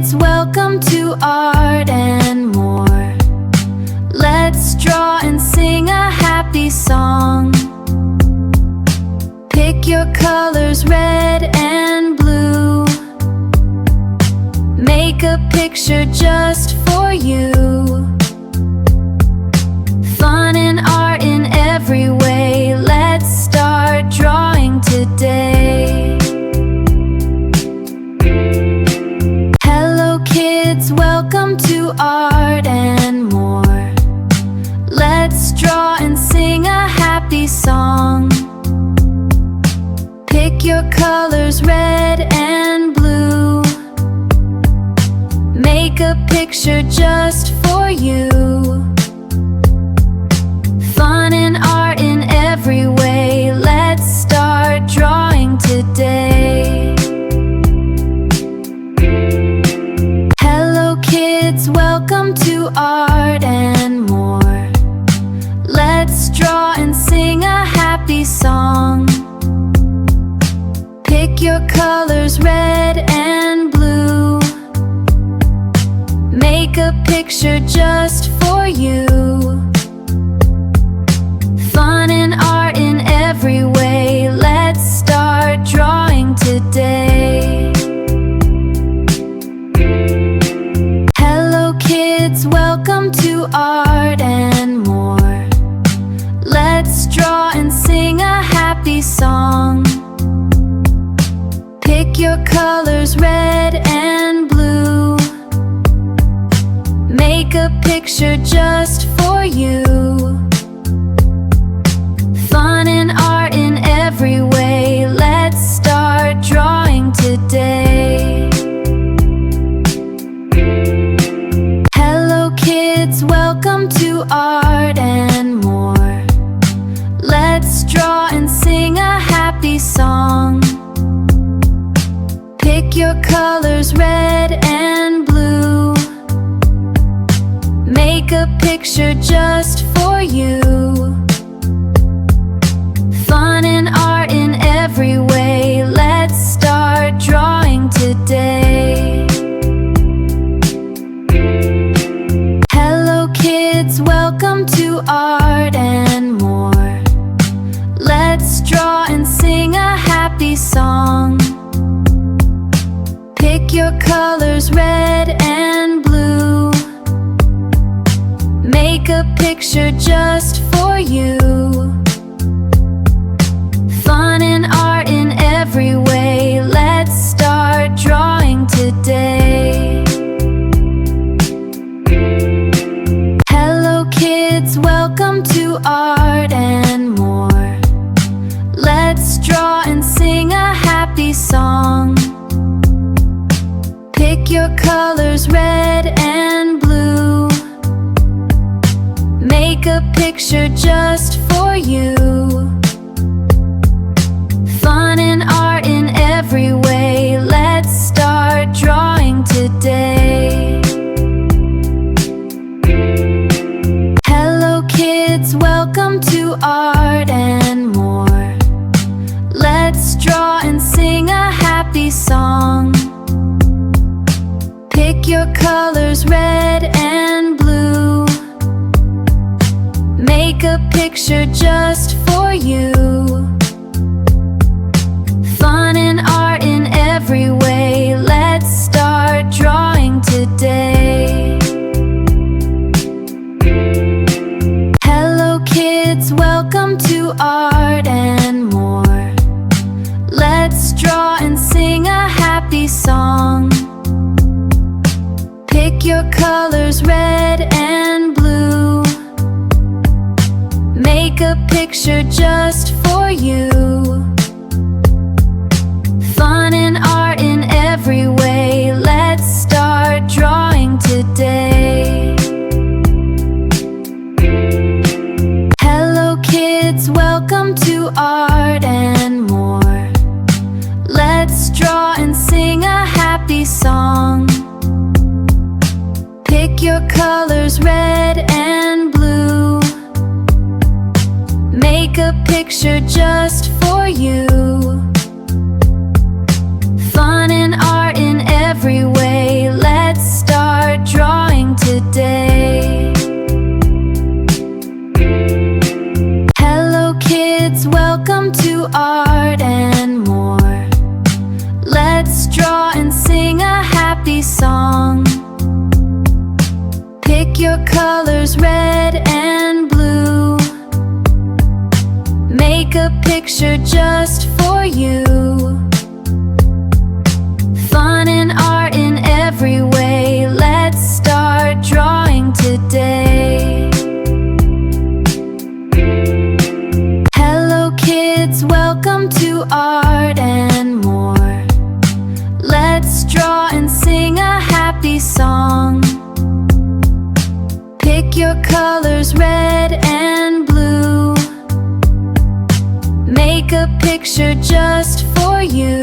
kids, welcome to Art and More. Let's draw and sing a happy song. Pick your colors, red and blue. Make a picture just for you. Fun and art in every way. Let's start drawing today. Hello kids, welcome to Art and More. Let's draw and sing a happy song. Pick your colors, red and blue. Make a picture just for you. Fun and art in every way. Let's start drawing today. Hello kids, welcome to Art and More. Let's draw and sing a happy song. Pick your colors, red and blue. Make a picture just for you. Fun and art in every way. Let's start drawing today. Hello kids, welcome to Art and More. Let's draw and sing a happy song. Pick your colors, red and blue. Make a picture just for you. Fun and art in every way. Let's start drawing today. Hello kids, welcome to Art and More. Let's draw and sing a happy song. Pick your colors, red and blue. Make a picture just for you. Fun and art in every way. Let's start drawing today. Hello kids, welcome to Art and More. Let's draw and sing a happy song. Pick your colors, red and blue. Make a picture just for you. Fun and art in every way. Let's start drawing today. Hello kids, welcome to Art and More. Let's draw and sing a happy song. Pick your colors, red and blue. Make a picture just for you. Fun and art in every way. Let's start drawing today. Hello kids, welcome to Art and More. Let's draw and sing a happy song. Pick your colors, red and blue. Make a picture just for you. Fun and art in every way. Let's start drawing today. Hello kids, welcome to Art and More. Let's draw and sing a happy song. Pick your colors, red and blue. Make a picture just for you. Fun and art in every way. Let's start drawing today. Hello kids, welcome to Art and More. Let's draw and sing a happy song. Pick your colors, red and blue. Make a picture just for you. Fun and art in every way. your colors red and blue. Make a picture just for you. Fun and art in every way. Let's start drawing today. Hello kids, welcome to Art and More. Let's draw and sing a happy song. Pick your colors red and blue. Make a picture just for you.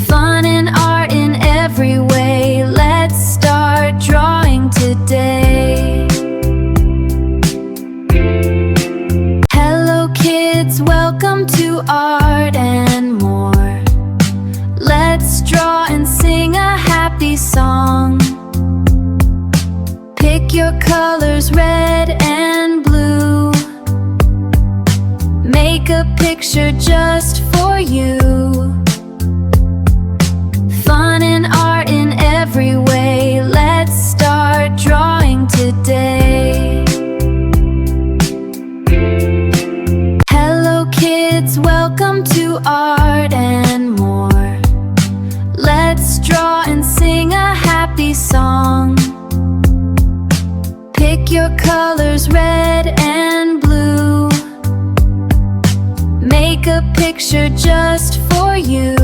Fun and art in every way. Let's start drawing today. Hello kids, welcome to Art and More. Let's draw and sing a happy song. Pick your colors red and blue. Make a picture just for you. Fun and art in every way. Let's start drawing today. Hello kids, welcome to Art and More. Let's draw and sing a happy song. Pick your colors red and blue. Make a picture just for you.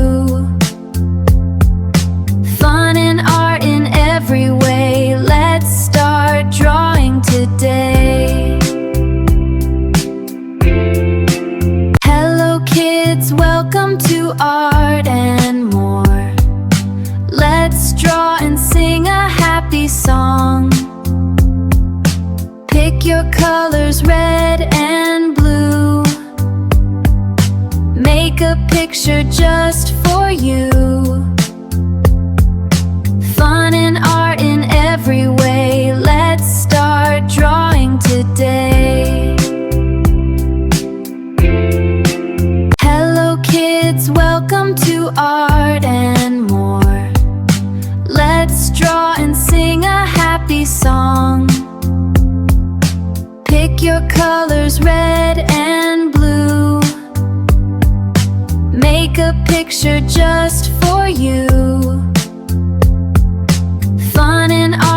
Fun and art in every way. Let's start drawing today. Hello kids, welcome to Art and More. Let's draw and sing a happy song. Pick your colors red and blue. Make a picture just for you. Fun and art in every way. Let's start drawing today. Hello kids, welcome to Art and More. Let's draw and sing a happy song. Pick your colors red and blue. Make a picture just